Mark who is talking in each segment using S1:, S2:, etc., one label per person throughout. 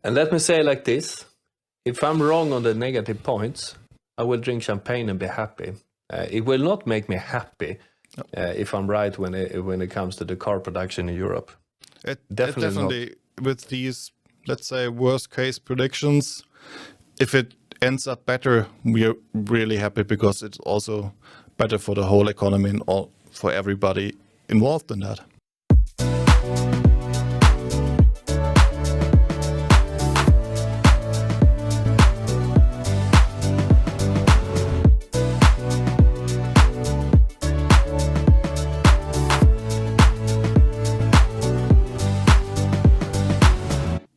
S1: And let me say like this, if I'm wrong on the negative points, I will drink champagne and be happy. It will not make me happy if I'm right when it comes to the car production in Europe.
S2: Definitely with these, let's say, worst case predictions, if it ends up better, we're really happy because it's also better for the whole economy and all for everybody involved in that.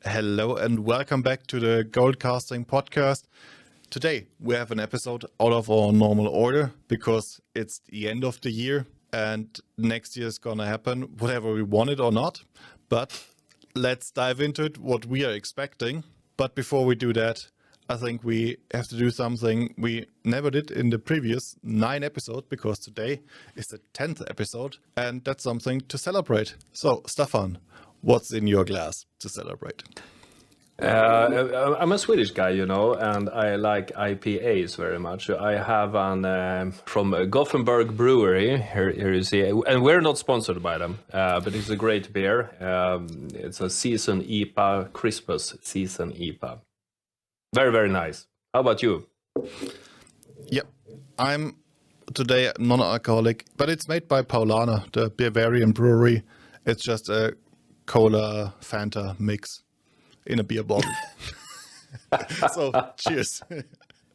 S2: Hello and welcome back to the Gold Casting podcast. Today we have an episode out of our normal order because it's the end of the year and next year is gonna happen whatever we want it or not. But let's dive into it, what we are expecting. But before we do that, I think we have to do something we never did in the previous 9 episodes because today is the 10th episode and that's something to celebrate. So Staffan, what's in your glass to celebrate?
S1: I'm a Swedish guy, and I like IPAs very much. I have one from Gothenburg Brewery. Here you see, and we're not sponsored by them, but it's a great beer. It's a season IPA, Christmas season IPA. Very, very nice. How about you?
S2: Yeah, I'm today non-alcoholic, but it's made by Paulaner, the Bavarian brewery. It's just a cola Fanta mix in a beer bottle. So cheers.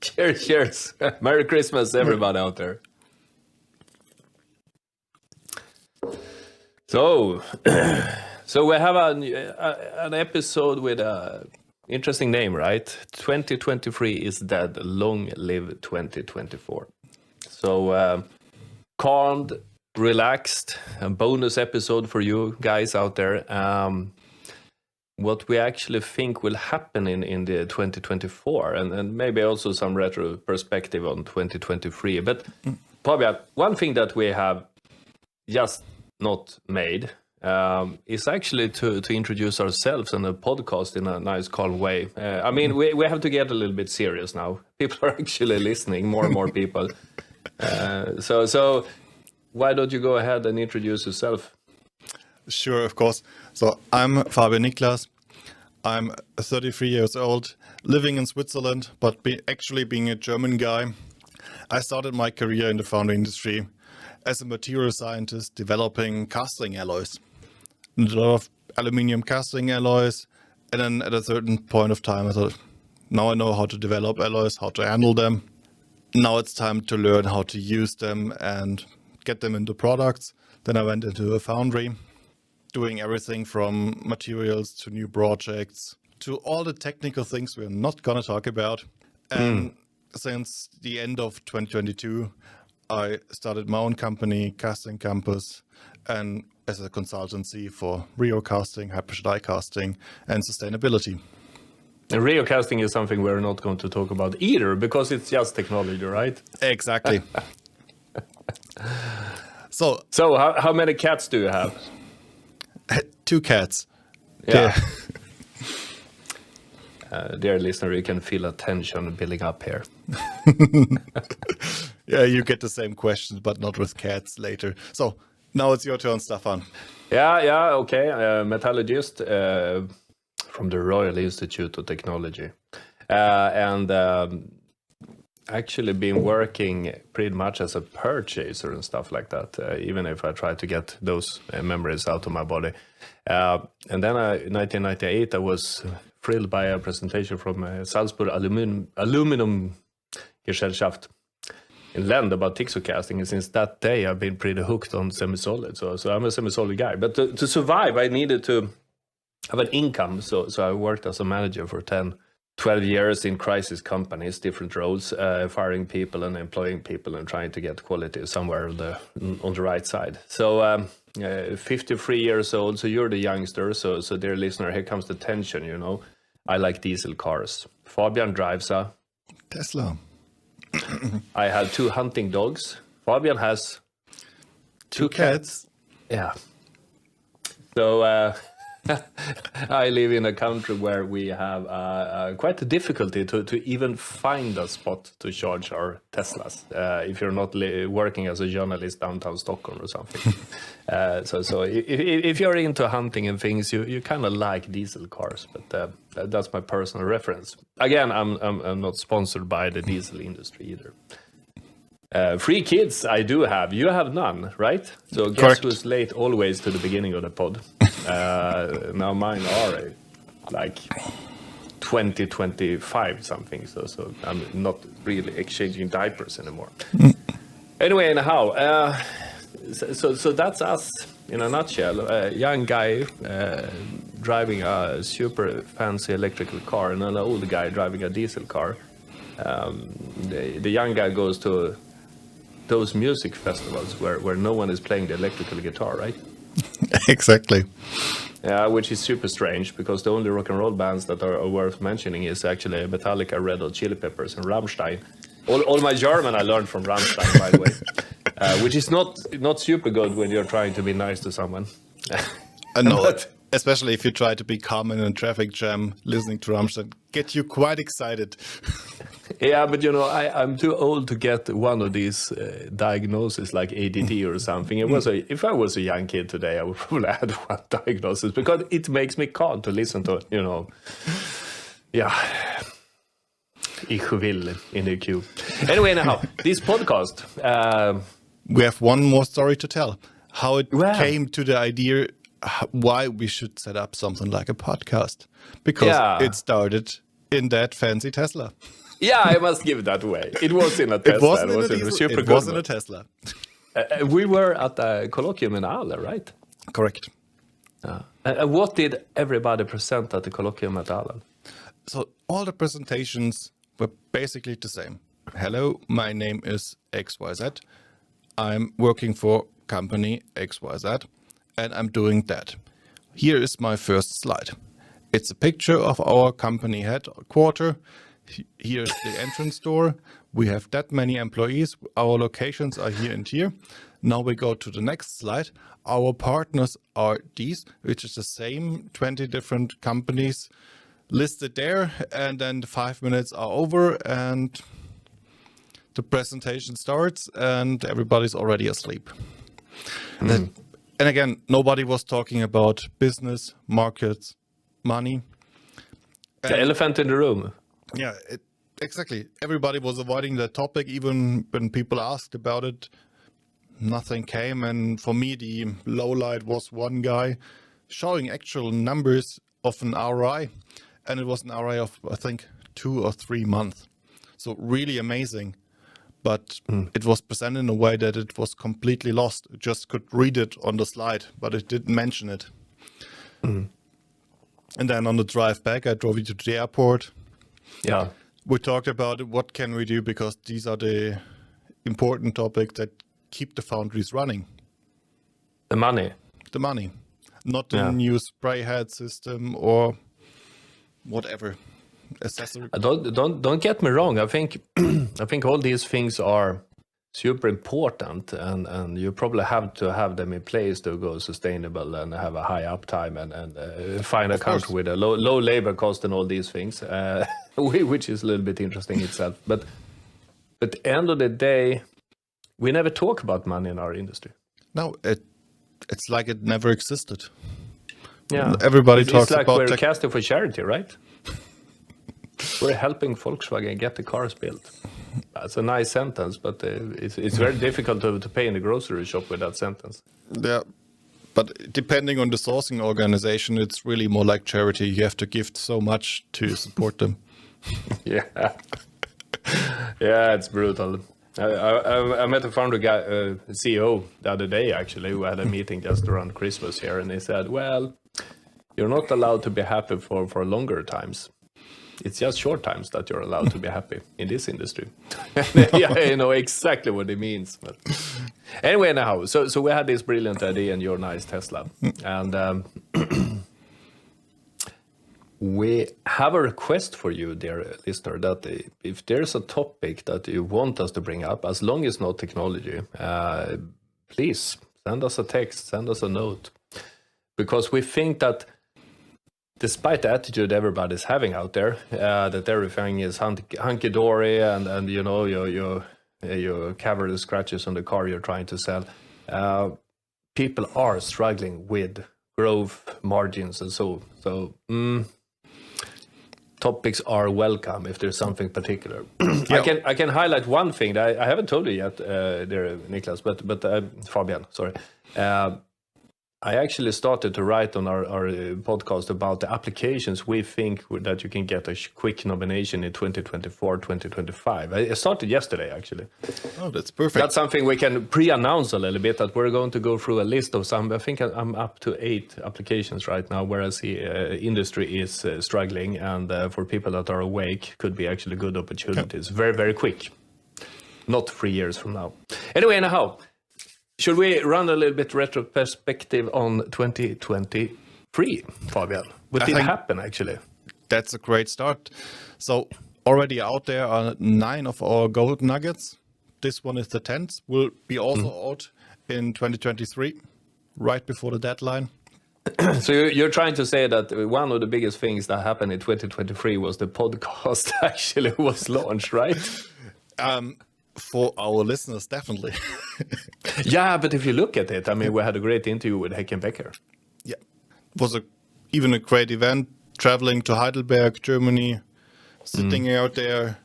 S1: Cheers. Merry Christmas, everybody out there. So we have an episode with an interesting name, right? 2023 is dead. Long live 2024. So calmed, relaxed, a bonus episode for you guys out there. What we actually think will happen in the 2024 and maybe also some retro perspective on 2023. But probably one thing that we have just not made is actually to introduce ourselves on a podcast in a nice, calm way. I mean, we have to get a little bit serious now. People are actually listening, more and more people. So why don't you go ahead and introduce yourself?
S2: Sure, of course. So I'm Fabian Niklas. I'm 33 years old, living in Switzerland, but actually being a German guy. I started my career in the foundry industry as a material scientist developing casting alloys. A lot of aluminium casting alloys. And then at a certain point of time, I thought, now I know how to develop alloys, how to handle them. Now it's time to learn how to use them and get them into products. Then I went into a foundry, doing everything from materials to new projects to all the technical things we're not going to talk about. And since the end of 2022, I started my own company, Casting Campus, and as a consultancy for Rio casting, high pressure die casting, and sustainability.
S1: And Rio casting is something we're not going to talk about either because it's just technology, right?
S2: Exactly. So
S1: how many cats do you have?
S2: 2 cats.
S1: Yeah. Dear listener, you can feel a tension building up here.
S2: Yeah, you get the same questions, but not with cats later. So now it's your turn, Staffan.
S1: Yeah, okay. Metallurgist from the Royal Institute of Technology. And actually been working pretty much as a purchaser and stuff like that, even if I try to get those memories out of my body. And then in 1998, I was thrilled by a presentation from Salzburg Aluminum Gesellschaft in Lund about Tixo casting. And since that day, I've been pretty hooked on semi-solid. So I'm a semi-solid guy. But to survive, I needed to have an income. So I worked as a manager for 12 years in crisis companies, different roles, firing people and employing people and trying to get quality somewhere on the right side. So 53 years old, so you're the youngster. So dear listener, here comes the tension, I like diesel cars. Fabian drives a
S2: Tesla.
S1: I have 2 hunting dogs. Fabian has 2 cats. Yeah. So I live in a country where we have quite a difficulty to even find a spot to charge our Teslas if you're not working as a journalist downtown Stockholm or something. So if you're into hunting and things, you kind of like diesel cars, but that's my personal reference. Again, I'm not sponsored by the diesel industry either. 3 kids I do have. You have none, right? So guess
S2: Correct.
S1: who's late always to the beginning of the pod? Now mine are like 25 something. So I'm not really exchanging diapers anymore. Anyway, anyhow, so that's us in a nutshell. A young guy driving a super fancy electrical car and an old guy driving a diesel car. The young guy goes to those music festivals where no one is playing the electrical guitar, right?
S2: Exactly.
S1: Yeah, which is super strange because the only rock and roll bands that are worth mentioning is actually Metallica, Red Hot Chili Peppers, and Rammstein. All my German I learned from Rammstein, by the way, which is not super good when you're trying to be nice to someone.
S2: I know, especially if you try to be calm in a traffic jam, listening to Rammstein, get you quite excited.
S1: Yeah, but you know, I'm too old to get one of these diagnoses like ADD or something. If I was a young kid today, I would probably have one diagnosis because it makes me calm to listen to, you know, yeah, Ich will in the queue. Anyway, now, this podcast.
S2: We have one more story to tell. How it
S1: Wow.
S2: came to the idea why we should set up something like a podcast. Because
S1: Yeah.
S2: it started in that fancy Tesla.
S1: Yeah, I must give that away. It was in a Tesla.
S2: It wasn't in a
S1: in
S2: diesel,
S1: super
S2: it
S1: good
S2: wasn't
S1: one.
S2: a Tesla.
S1: We were at a colloquium in Ala, right?
S2: Correct.
S1: What did everybody present at the colloquium at Ala?
S2: So all the presentations were basically the same. Hello, my name is XYZ. I'm working for company XYZ and I'm doing that. Here is my first slide. It's a picture of our company headquarters. Here's the entrance door. We have that many employees. Our locations are here and here. Now we go to the next slide. Our partners are these, which is the same 20 different companies listed there. And then the 5 minutes are over and the presentation starts and everybody's already asleep. And again, nobody was talking about business, markets, money.
S1: The elephant in the room.
S2: Yeah, exactly. Everybody was avoiding the topic, even when people asked about it. Nothing came, and for me, the low light was one guy showing actual numbers of an ROI, and it was an ROI of, I think, 2 or 3 months. So really amazing. But it was presented in a way that it was completely lost. You just could read it on the slide, but it didn't mention it. And then on the drive back, I drove you to the airport.
S1: Yeah.
S2: We talked about what can we do because these are the important topics that keep the foundries running.
S1: The money.
S2: The money, not the new spray head system or whatever accessory.
S1: Don't get me wrong. I think I think all these things are super important, and you probably have to have them in place to go sustainable and have a high uptime and find a country with a low labor cost and all these things, which is a little bit interesting itself. But at the end of the day, we never talk about money in our industry.
S2: No, it's like it never existed.
S1: Yeah,
S2: Everybody
S1: it's
S2: talks
S1: like
S2: about
S1: we're casting for charity, right? We're helping Volkswagen get the cars built. That's a nice sentence, but it's very difficult to pay in the grocery shop with that sentence.
S2: Yeah, but depending on the sourcing organization, it's really more like charity. You have to give so much to support them.
S1: Yeah, yeah, it's brutal. I met a founder guy, CEO, the other day actually, who had a meeting just around Christmas here, and he said, "Well, you're not allowed to be happy for longer times. It's just short times that you're allowed to be happy in this industry." Yeah, I know exactly what it means. But anyway, now, so we had this brilliant idea in your nice Tesla, and we have a request for you, dear listener, that if there's a topic that you want us to bring up, as long as not technology, please send us a text, send us a note, because we think that despite the attitude everybody's having out there, that everything is hunky dory, and you know you cover the scratches on the car you're trying to sell, people are struggling with growth margins and so. Topics are welcome if there's something particular.
S2: Yeah.
S1: I can highlight one thing that I haven't told you yet, there, Niklas, but Fabian, sorry. I actually started to write on our podcast about the applications we think that you can get a quick nomination in 2024, 2025. I started yesterday, actually.
S2: Oh, that's perfect.
S1: That's something we can pre-announce a little bit, that we're going to go through a list of some. I think I'm up to 8 applications right now, whereas the industry is struggling, and for people that are awake, could be actually good opportunities. Very, very quick. Not 3 years from now. Anyway, anyhow. Should we run a little bit retro perspective on 2023, Fabian? What did happen, actually?
S2: That's a great start. So already out there are 9 of our Gold Nuggets. This one is the 10th. Will be also out in 2023, right before the deadline.
S1: So you're trying to say that one of the biggest things that happened in 2023 was the podcast actually was launched, right?
S2: For our listeners, definitely.
S1: Yeah, but if you look at it, I mean, we had a great interview with Heckenbecker.
S2: Yeah, it was even a great event, traveling to Heidelberg, Germany, sitting out there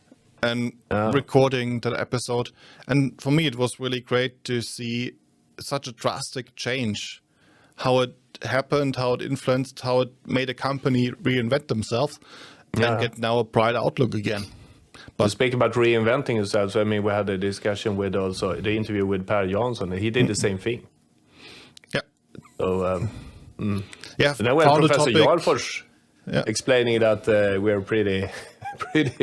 S2: and recording that episode. And for me, it was really great to see such a drastic change, how it happened, how it influenced, how it made a company reinvent themselves and get now a bright outlook again.
S1: But speaking about reinventing yourselves, I mean, we had a discussion with also the interview with Per Jansson, and he did the same thing.
S2: Yeah.
S1: So,
S2: yeah.
S1: So now we have Professor Jarlfors explaining that we're pretty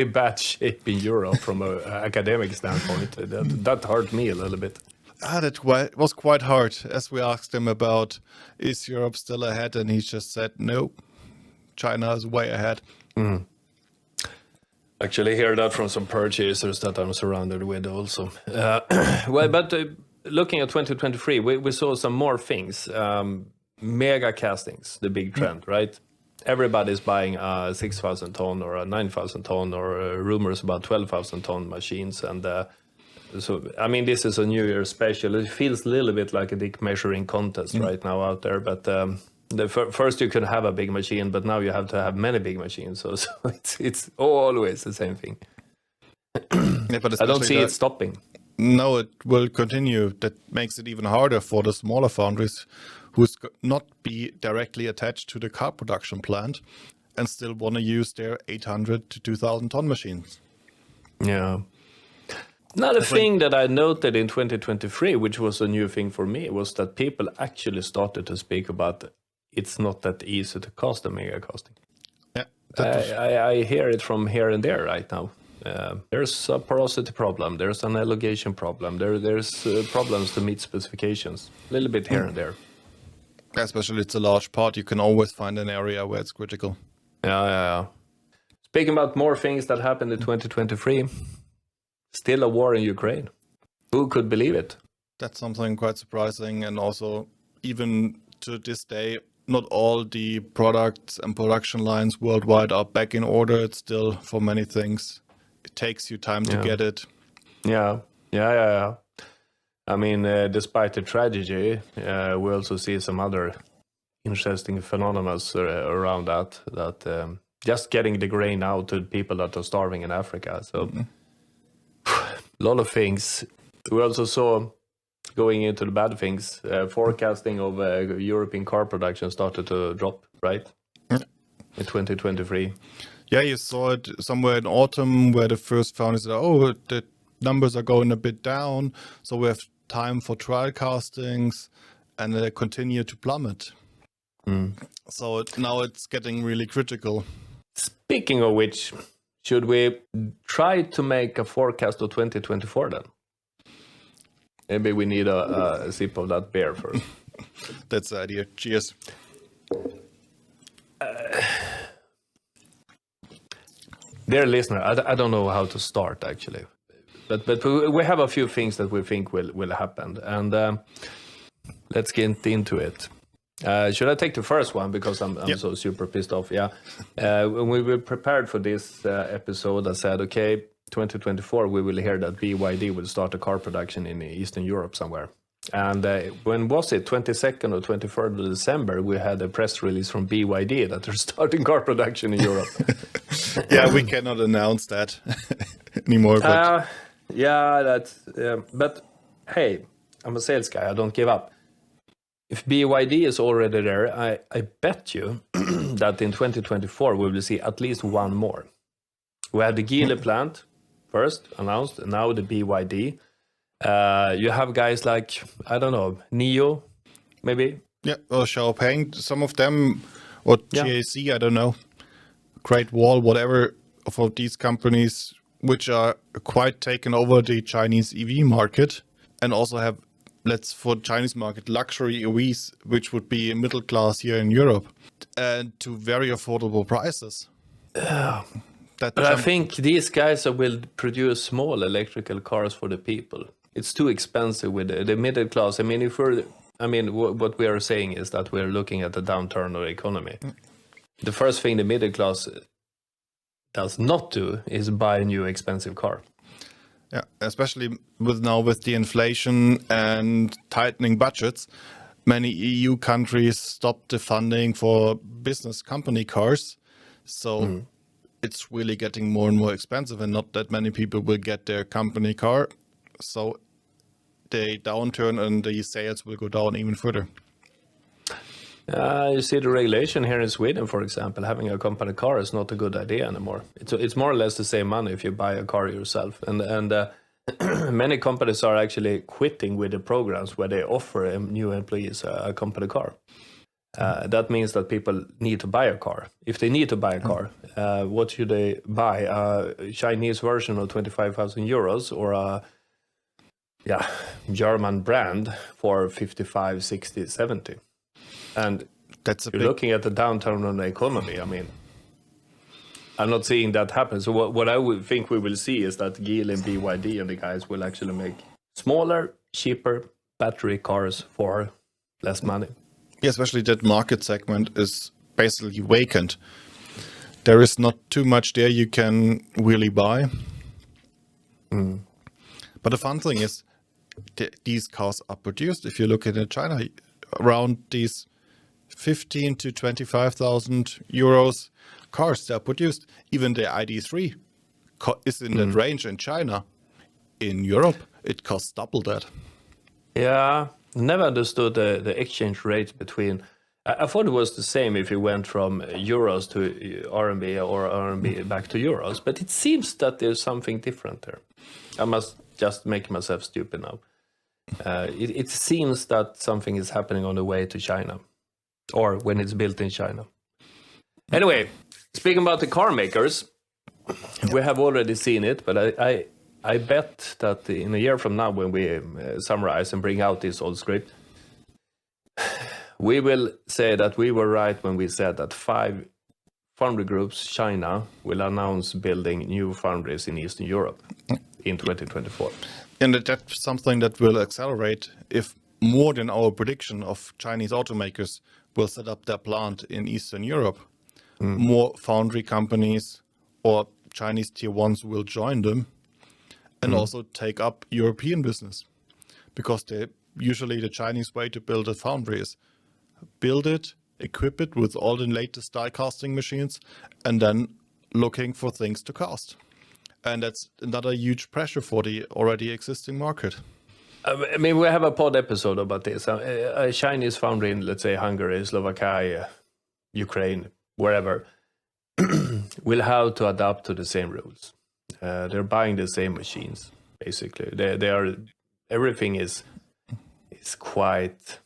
S1: bad shape in Europe from an academic standpoint. That hurt me a little bit.
S2: That was quite hard, as we asked him about, is Europe still ahead? And he just said, no, China is way ahead.
S1: Actually hear that from some purchasers that I'm surrounded with also. Well, but looking at 2023, we saw some more things. Mega castings, the big trend, right? Everybody's buying a 6,000 ton or a 9,000 ton or rumors about 12,000 ton machines. And so, I mean, this is a New Year special. It feels a little bit like a dick measuring contest right now out there. But first you could have a big machine, but now you have to have many big machines. So it's always the same thing.
S2: Yeah, but
S1: I don't see it stopping.
S2: No, it will continue. That makes it even harder for the smaller foundries who's not be directly attached to the car production plant and still want to use their 800 to 2,000 ton machines.
S1: Yeah. Another thing that I noted in 2023, which was a new thing for me, was that people actually started to speak about it's not that easy to cast a mega casting.
S2: Yeah,
S1: I hear it from here and there right now. There's a porosity problem, there's an elongation problem, there's problems to meet specifications, a little bit here and there.
S2: Especially it's a large part, you can always find an area where it's critical.
S1: Yeah. Speaking about more things that happened in 2023, still a war in Ukraine. Who could believe it?
S2: That's something quite surprising, and also even to this day, not all the products and production lines worldwide are back in order. It's still, for many things, it takes you time to get it. Yeah.
S1: I mean, despite the tragedy, we also see some other interesting phenomena around that just getting the grain out to people that are starving in Africa. So a lot of things. We also saw, going into the bad things, forecasting of European car production started to drop, right? In 2023.
S2: Yeah, you saw it somewhere in autumn where the first founders said, oh, the numbers are going a bit down, so we have time for trial castings, and they continue to plummet. So now it's getting really critical.
S1: Speaking of which, should we try to make a forecast of 2024 then? Maybe we need a sip of that beer first.
S2: That's the idea. Cheers.
S1: Dear listener, I don't know how to start actually, but we have a few things that we think will happen, and let's get into it. Should I take the first one because I'm
S2: Yep.
S1: so super pissed off? Yeah. When we were prepared for this episode, I said, okay, 2024 we will hear that BYD will start a car production in Eastern Europe somewhere. And when was it? 22nd or 23rd of December, we had a press release from BYD that they're starting car production in Europe.
S2: Yeah, we cannot announce that anymore. But
S1: Yeah, that's. But hey, I'm a sales guy. I don't give up. If BYD is already there, I bet you that in 2024 we will see at least one more. We had the Geely plant first announced, and now the BYD. You have guys like, I don't know, NIO, maybe.
S2: yeah, or Xiaopeng, some of them, or
S1: Yeah.
S2: GAC, I don't know, Great Wall, whatever, of these companies which are quite taken over the Chinese EV market, and also have, let's for Chinese market, luxury EVs, which would be middle class here in Europe, and to very affordable prices. That
S1: But I
S2: jump-
S1: think these guys will produce small electrical cars for the people. It's too expensive with the middle class. I mean, what we are saying is that we're looking at the downturn of the economy. The first thing the middle class does not do is buy a new expensive car.
S2: Yeah, especially with the inflation and tightening budgets, many EU countries stopped the funding for business company cars. So it's really getting more and more expensive, and not that many people will get their company car. So the downturn and the sales will go down even further.
S1: You see the regulation here in Sweden, for example, having a company car is not a good idea anymore. It's more or less the same money if you buy a car yourself. And many companies are actually quitting with the programs where they offer new employees a company car. That means that people need to buy a car. If they need to buy a car, what should they buy? A Chinese version of 25,000 euros or a German brand for 55, 60, 70. And
S2: That's a
S1: you're
S2: big,
S1: looking at the downturn on the economy. I mean, I'm not seeing that happen. So what I would think we will see is that Geely and BYD and the guys will actually make smaller, cheaper battery cars for less money.
S2: yeah, especially that market segment is basically vacant. There is not too much there you can really buy. But the fun thing is, these cars are produced. If you look at China, around these 15 to 25,000 euros cars that are produced. Even the ID3 is in that range in China. In Europe, it costs double that.
S1: Yeah, never understood the exchange rate between. I thought it was the same if you went from euros to RMB or RMB back to euros, but it seems that there's something different there. I must just make myself stupid now. It seems that something is happening on the way to China, or when it's built in China. Anyway, speaking about the car makers, we have already seen it, but I bet that in a year from now, when we summarize and bring out this old script, we will say that we were right when we said that 5 foundry groups, China, will announce building new foundries in Eastern Europe in 2024.
S2: And that's something that will accelerate if more than our prediction of Chinese automakers will set up their plant in Eastern Europe. More foundry companies or Chinese tier ones will join them and also take up European business, because usually the Chinese way to build a foundry is build it, equip it with all the latest die casting machines, and then looking for things to cast. And that's another huge pressure for the already existing market.
S1: I mean, we have a pod episode about this. A Chinese foundry in, let's say, Hungary, Slovakia, Ukraine, wherever, will have to adapt to the same rules. They're buying the same machines, basically. They are, everything is quite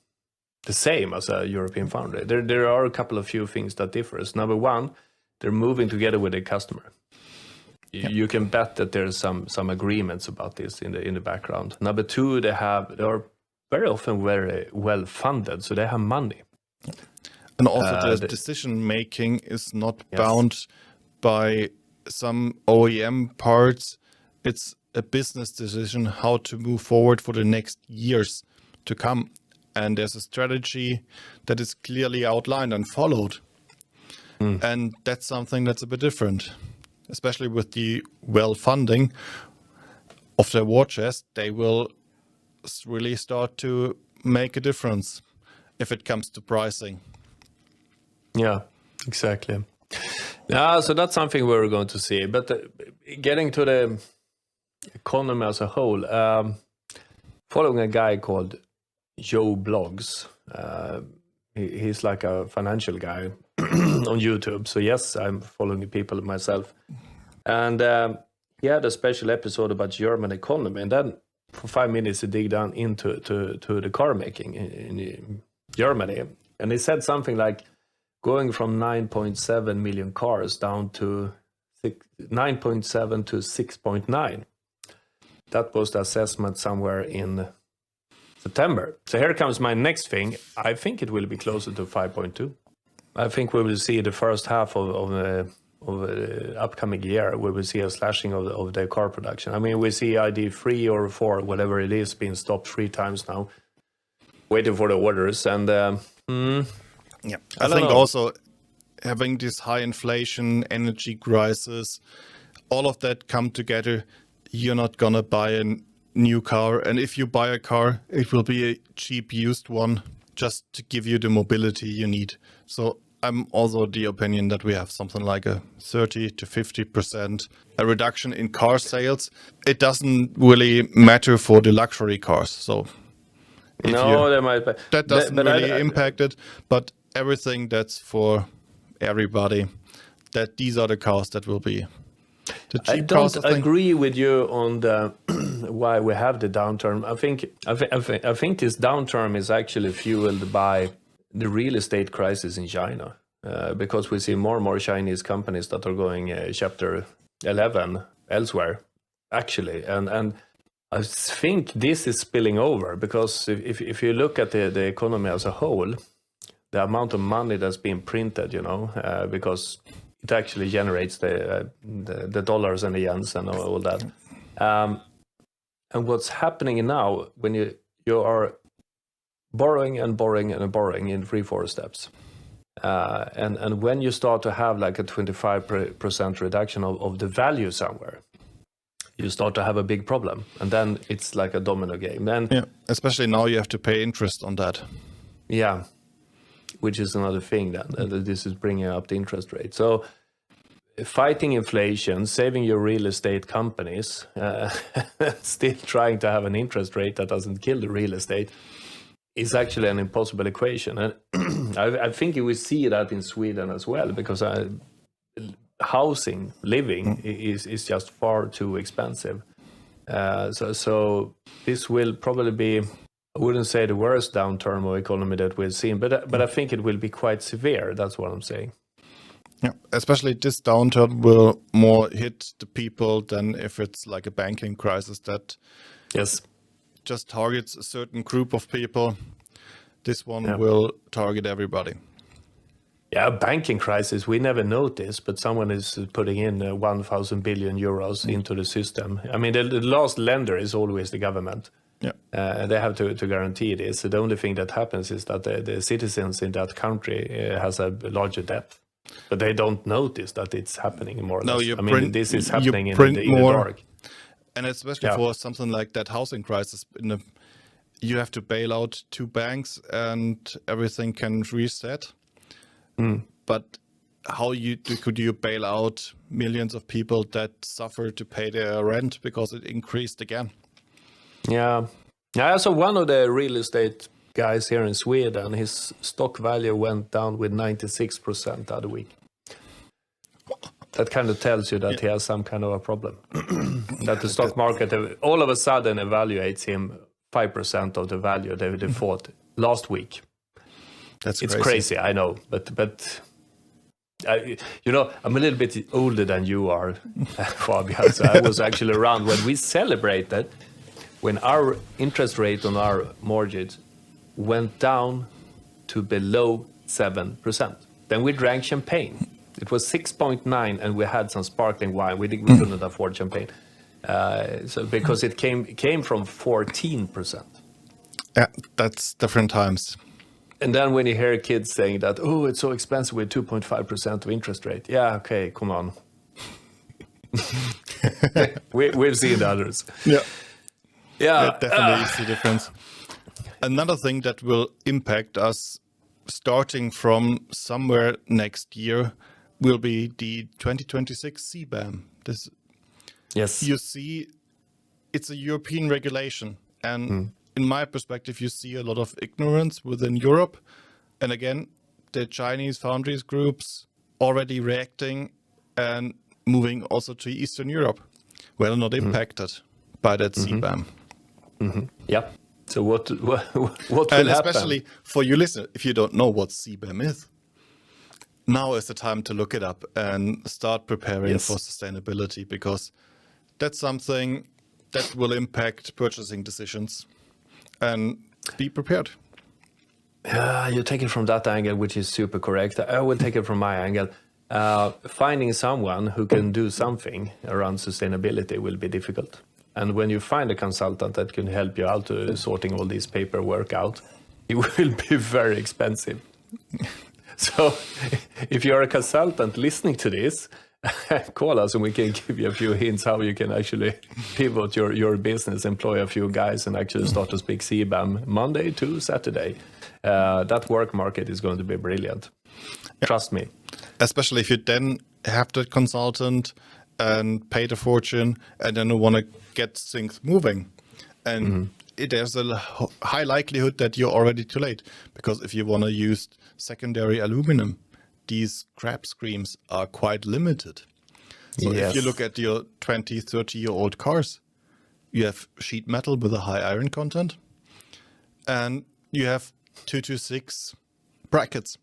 S1: the same as a European foundry. There are a couple of few things that differs. Number one, they're moving together with the customer. You can bet that there's some agreements about this in the background. Number two, they are very often very well funded, so they have money.
S2: And also the decision making is not bound by some OEM parts. It's a business decision how to move forward for the next years to come. and there's a strategy that is clearly outlined and followed. And that's something that's a bit different, especially with the funding of their war chest. They will really start to make a difference if it comes to pricing.
S1: Yeah, exactly. So that's something we're going to see. But getting to the economy as a whole, following a guy called Joe Blogs. He's like a financial guy on YouTube. So yes, I'm following the people myself. And he had a special episode about German economy. And then for 5 minutes, he dig down into the car making in Germany. And he said something like going from 9.7 million cars down to 9.7 to 6.9. That was the assessment somewhere in September. So here comes my next thing. I think it will be closer to 5.2. I think we will see the first half of the upcoming year, we will see a slashing of the car production. I mean, we see ID 3 or 4, whatever it is, being stopped 3 times now, waiting for the orders. And
S2: yeah, I think also having this high inflation, energy crisis, all of that come together, you're not gonna buy a new car. And if you buy a car, it will be a cheap used one just to give you the mobility you need. So I'm also the opinion that we have something like a 30 to 50% a reduction in car sales. It doesn't really matter for the luxury cars. So that doesn't really impact it. But everything that's for everybody, that these are the cars that will be the cheap
S1: I
S2: cars.
S1: don't agree with you on the why we have the downturn. I think this downturn is actually fueled by the real estate crisis in China, because we see more and more Chinese companies that are going Chapter 11 elsewhere, actually, and I think this is spilling over, because if you look at the economy as a whole, the amount of money that's being printed, because it actually generates the dollars and the yens and all that. And what's happening now, when you are borrowing and borrowing and borrowing in 3-4 steps, and when you start to have like a 25% reduction of the value somewhere, you start to have a big problem, and then it's like a domino game. And
S2: yeah, especially now you have to pay interest on that.
S1: Yeah, which is another thing then. This is bringing up the interest rate. So fighting inflation, saving your real estate companies, still trying to have an interest rate that doesn't kill the real estate, is actually an impossible equation. And I think you will see that in Sweden as well, because housing, living is just far too expensive. So this will probably be, I wouldn't say the worst downturn of economy that we've seen, but I think it will be quite severe. That's what I'm saying.
S2: Yeah, especially this downturn will more hit the people than if it's like a banking crisis that just targets a certain group of people. This one will target everybody.
S1: Yeah, banking crisis, we never noticed, but someone is putting in 1,000 billion euros into the system. I mean, the last lender is always the government. Yeah, they have to guarantee this. So the only thing that happens is that the citizens in that country has a larger debt, but they don't notice that it's happening more or less. This is happening in the dark.
S2: And especially for something like that housing crisis, you have to bail out 2 banks and everything can reset. But how could you bail out millions of people that suffer to pay their rent because it increased again?
S1: Yeah. So one of the real estate guys here in Sweden, his stock value went down with 96% the other week. That kind of tells you that he has some kind of a problem. That the stock market all of a sudden evaluates him 5% of the value they thought last week. It's crazy, I know, but I'm a little bit older than you are, Fabian. So I was actually around when we celebrated when our interest rate on our mortgage went down to below 7%. Then we drank champagne. It was 6.9, and we had some sparkling wine. We couldn't afford champagne, so because it came from 14%.
S2: Yeah, that's different times.
S1: And then when you hear kids saying that, oh, it's so expensive with 2.5% of interest rate. Yeah, okay, come on. We've seen the others.
S2: Yeah,
S1: Yeah.
S2: definitely is the difference. Another thing that will impact us starting from somewhere next year will be the 2026 CBAM. This,
S1: Yes.
S2: you see, it's a European regulation. And in my perspective, you see a lot of ignorance within Europe. And again, the Chinese foundries groups already reacting and moving also to Eastern Europe, well, not impacted by that CBAM.
S1: Yeah. So what will
S2: And
S1: happen?
S2: especially for you listener, if you don't know what CBAM is, now is the time to look it up and start preparing for sustainability, because that's something that will impact purchasing decisions, and be prepared.
S1: You take it from that angle, which is super correct. I will take it from my angle. Finding someone who can do something around sustainability will be difficult. And when you find a consultant that can help you out to sorting all this paperwork out, it will be very expensive. So if you're a consultant listening to this, call us and we can give you a few hints how you can actually pivot your business, employ a few guys and actually start to speak CBAM Monday to Saturday. That work market is going to be brilliant. Trust me.
S2: Especially if you then have the consultant and pay the fortune and then want to get things moving. And there's a high likelihood that you're already too late, because if you want to use secondary aluminum, these scrap streams are quite limited. So if you look at your 20, 30-year-old cars, you have sheet metal with a high iron content, and you have 226 brackets,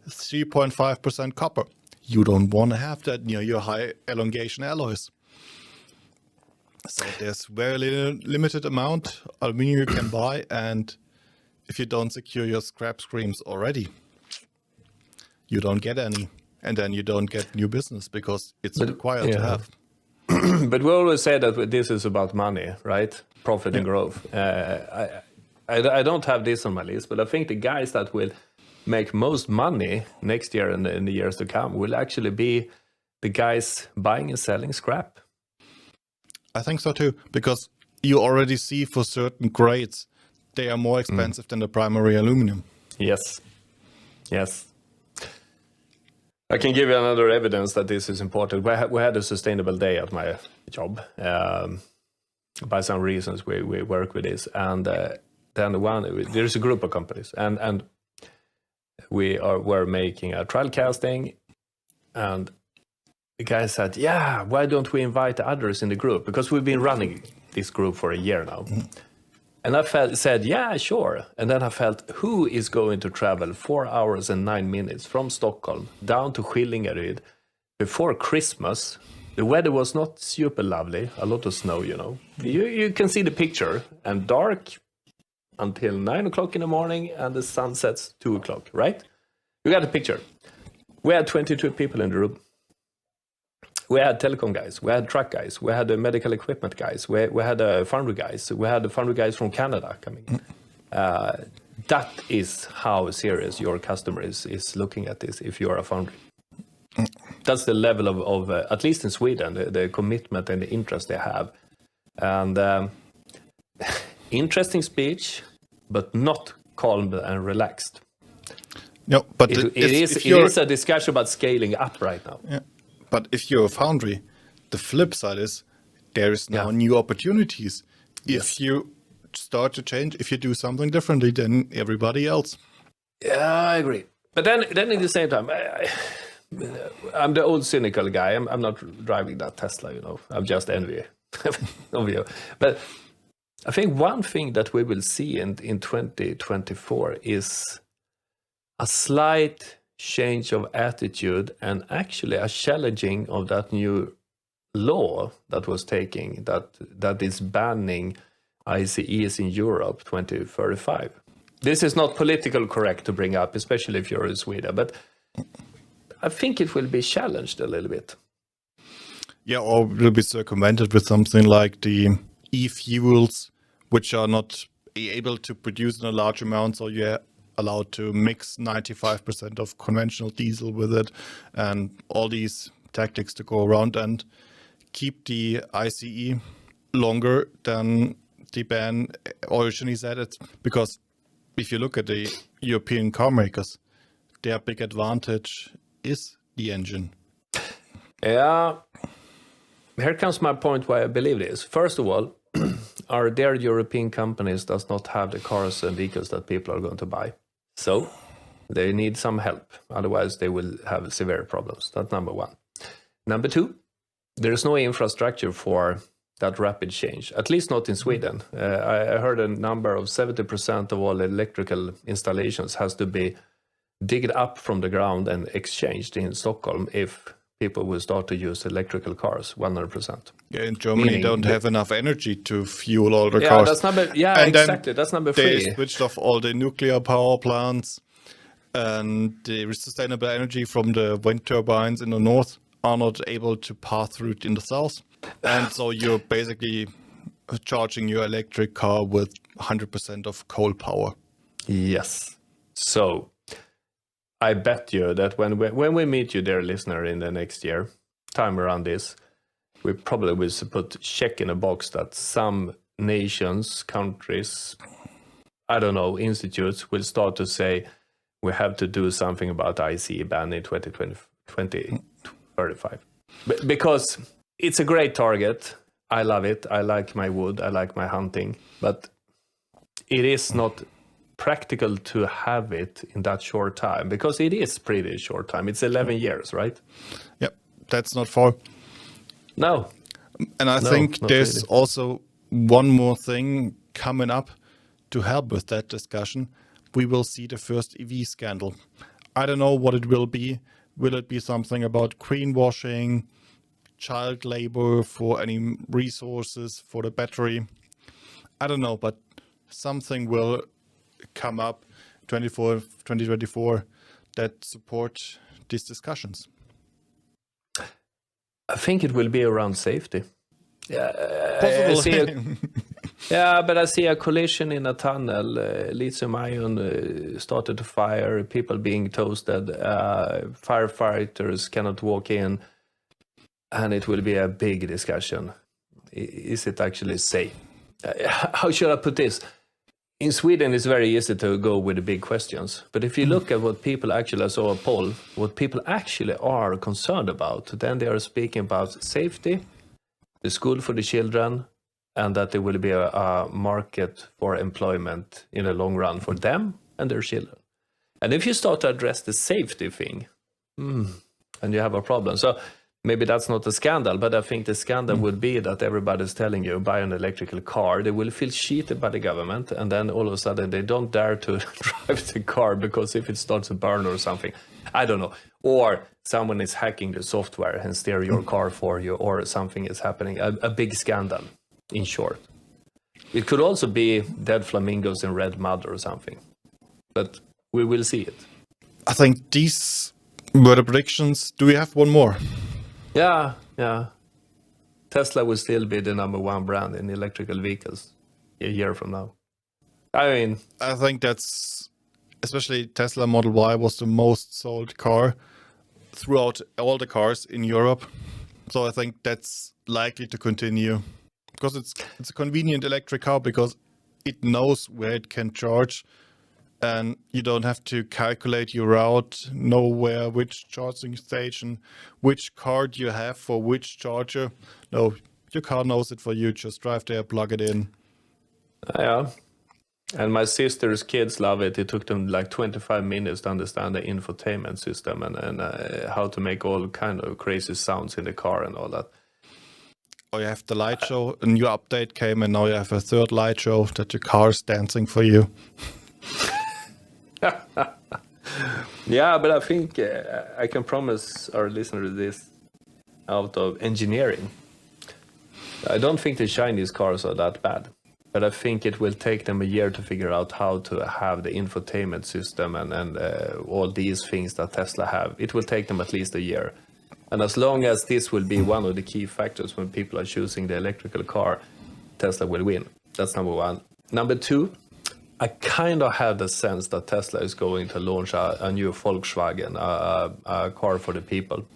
S2: 3.5% copper. You don't want to have that near your high elongation alloys. So there's very limited amount of aluminum you can buy, and if you don't secure your scrap streams already, you don't get any, and then you don't get new business because it's required to have.
S1: But we always say that this is about money, right? Profit and growth. I don't have this on my list, but I think the guys that will make most money next year and in the years to come will actually be the guys buying and selling scrap.
S2: I think so too, because you already see for certain grades, they are more expensive than the primary aluminum.
S1: Yes. I can give you another evidence that this is important. We had a sustainable day at my job. By some reasons, we work with this. And then there's a group of companies. And we're making a trial casting. And the guy said, yeah, why don't we invite others in the group? Because we've been running this group for a year now. And I said, yeah, sure. And then I felt, who is going to travel 4 hours and 9 minutes from Stockholm down to Skillingaryd before Christmas? The weather was not super lovely, a lot of snow, you know. You can see the picture, and dark until 9 o'clock in the morning, and the sun sets 2 o'clock, right? You got the picture. We had 22 people in the room. We had telecom guys, we had truck guys, we had the medical equipment guys, we had the foundry guys, we had the foundry guys from Canada coming. That is how serious your customer is looking at this if you're a foundry. That's the level of at least in Sweden, the commitment and the interest they have. And interesting speech, but not calm and relaxed.
S2: No, but
S1: it is a discussion about scaling up right now.
S2: Yeah. But if you're a foundry, the flip side is there is now new opportunities. If you start to change, if you do something differently than everybody else.
S1: Yeah, I agree. But then at the same time, I'm the old cynical guy. I'm not driving that Tesla, you know. I'm just envy of you. But I think one thing that we will see in 2024 is a slight change of attitude and actually a challenging of that new law that was taking that is banning ICEs in Europe 2035. This is not politically correct to bring up, especially if you're in Sweden, but I think it will be challenged a little bit.
S2: Yeah, or will be circumvented with something like the e-fuels, which are not able to produce in a large amount, so you're allowed to mix 95% of conventional diesel with it, and all these tactics to go around and keep the ICE longer than the ban originally said it. Because if you look at the European car makers, their big advantage is the engine.
S1: Yeah. Here comes my point why I believe this. First of all, our dear European companies does not have the cars and vehicles that people are going to buy. So they need some help. Otherwise, they will have severe problems. That's number one. Number two, there is no infrastructure for that rapid change, at least not in Sweden. I heard a number of 70% of all electrical installations has to be digged up from the ground and exchanged in Stockholm if people will start to use electrical cars, 100%.
S2: Yeah, in Germany, don't have enough energy to fuel all the
S1: Yeah,
S2: cars.
S1: that's number. Yeah,
S2: And then
S1: exactly. That's number
S2: They
S1: 3.
S2: switched off all the nuclear power plants, and the sustainable energy from the wind turbines in the north are not able to pass through in the south. And so you're basically charging your electric car with 100% of coal power.
S1: Yes. So I bet you that when we meet you, dear listener, in the next year, time around this, we probably will put check in a box that some nations, countries, I don't know, institutes will start to say we have to do something about ICE ban in 2035. Because it's a great target. I love it. I like my wood. I like my hunting. But it is not practical to have it in that short time, because it is pretty short time. It's 11 years, right?
S2: Yep, that's not far.
S1: No.
S2: And I think there's also one more thing coming up to help with that discussion. We will see the first EV scandal. I don't know what it will be. Will it be something about greenwashing, child labor for any resources for the battery? I don't know, but something will come up 2024 that support these discussions.
S1: I think it will be around safety. Yeah,
S2: Possible.
S1: Yeah, but I see a collision in a tunnel, lithium ion started to fire, people being toasted, firefighters cannot walk in, and it will be a big discussion. Is it actually safe? How should I put this? In Sweden, it's very easy to go with the big questions. But if you look at what people actually, I saw a poll, what people actually are concerned about, then they are speaking about safety, the school for the children, and that there will be a market for employment in the long run for them and their children. And if you start to address the safety thing, and you have a problem. So maybe that's not a scandal, but I think the scandal would be that everybody's telling you buy an electrical car. They will feel cheated by the government, and then all of a sudden they don't dare to drive the car because if it starts to burn or something, I don't know. Or someone is hacking the software and steer your car for you, or something is happening. A big scandal, in short. It could also be dead flamingos in red mud or something, but we will see it.
S2: I think these were the predictions. Do we have one more?
S1: Yeah. Tesla will still be the number one brand in electrical vehicles a year from now. I mean,
S2: I think that's, especially Tesla Model Y was the most sold car throughout all the cars in Europe. So I think that's likely to continue because it's a convenient electric car because it knows where it can charge. And you don't have to calculate your route, know where, which charging station, which card you have for which charger. No, your car knows it for you. Just drive there, plug it in.
S1: Yeah. And my sister's kids love it. It took them like 25 minutes to understand the infotainment system and how to make all kind of crazy sounds in the car and all that.
S2: Or you have the light show. A new update came and now you have a third light show that your car's dancing for you.
S1: Yeah, but I think I can promise our listeners this out of engineering. I don't think the Chinese cars are that bad, but I think it will take them a year to figure out how to have the infotainment system and all these things that Tesla have. It will take them at least a year. And as long as this will be one of the key factors when people are choosing the electrical car, Tesla will win. That's number one. Number two, I kind of have the sense that Tesla is going to launch a new Volkswagen, a car for the people.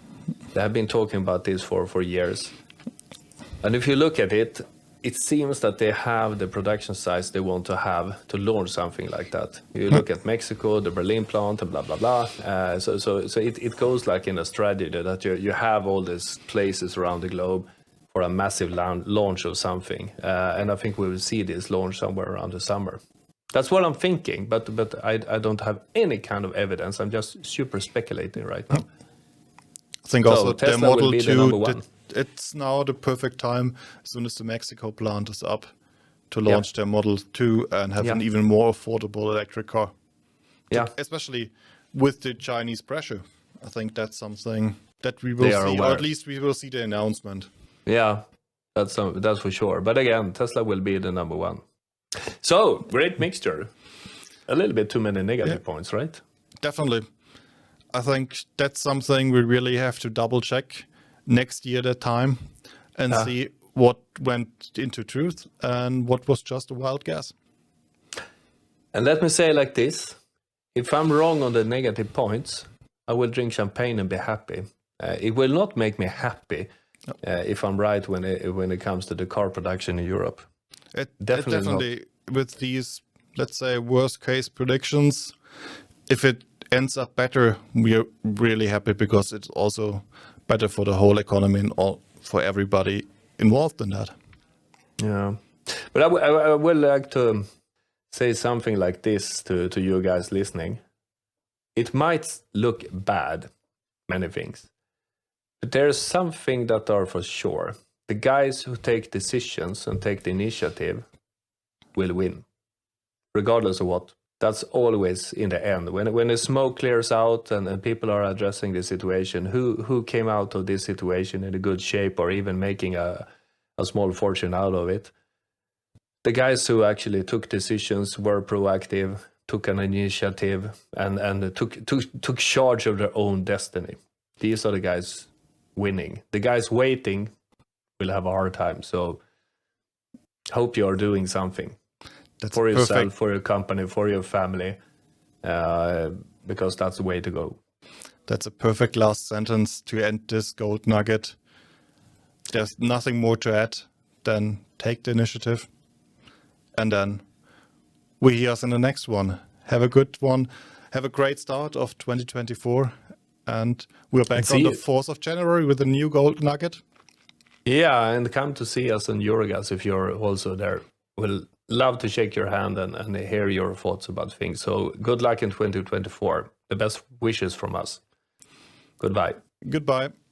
S1: They have been talking about this for years. And if you look at it, it seems that they have the production size they want to have to launch something like that. You look at Mexico, the Berlin plant, and blah, blah, blah. So it goes like in a strategy that you have all these places around the globe for a massive launch of something. And I think we will see this launch somewhere around the summer. That's what I'm thinking, but I don't have any kind of evidence. I'm just super speculating right now.
S2: I think
S1: So
S2: also their
S1: Tesla will
S2: Model
S1: be the number
S2: 2,
S1: one.
S2: it's now the perfect time, as soon as the Mexico plant is up, to launch their Model 2 and have an even more affordable electric car.
S1: Yeah.
S2: Especially with the Chinese pressure. I think that's something that we will
S1: They are
S2: see, or
S1: aware.
S2: at least we will see the announcement.
S1: Yeah, that's for sure. But again, Tesla will be the number one. So, great mixture. A little bit too many negative points, right?
S2: Definitely. I think that's something we really have to double check next year that time and see what went into truth and what was just a wild guess.
S1: And let me say like this. If I'm wrong on the negative points, I will drink champagne and be happy. It will not make me happy if I'm right when it comes to the car production in Europe.
S2: Definitely with these, let's say, worst case predictions, if it ends up better, we're really happy because it's also better for the whole economy and all, for everybody involved in that.
S1: Yeah. But I would like to say something like this to you guys listening. It might look bad, many things. But there's something that are for sure. The guys who take decisions and take the initiative will win, regardless of what. That's always in the end. When the smoke clears out and people are addressing the situation, who came out of this situation in a good shape or even making a small fortune out of it? The guys who actually took decisions, were proactive, took an initiative, and took charge of their own destiny. These are the guys winning. The guys waiting will have a hard time. So hope you are doing something.
S2: That's
S1: for yourself,
S2: perfect.
S1: for your company, for your family, because that's the way to go.
S2: That's a perfect last sentence to end this gold nugget. There's nothing more to add than take the initiative. And then we hear us in the next one. Have a good one. Have a great start of 2024. And we're back on the 4th of January with a new gold nugget.
S1: Yeah, and come to see us in Eurogas if you're also there. We'll love to shake your hand and hear your thoughts about things. So good luck in 2024. The best wishes from us. Goodbye.
S2: Goodbye.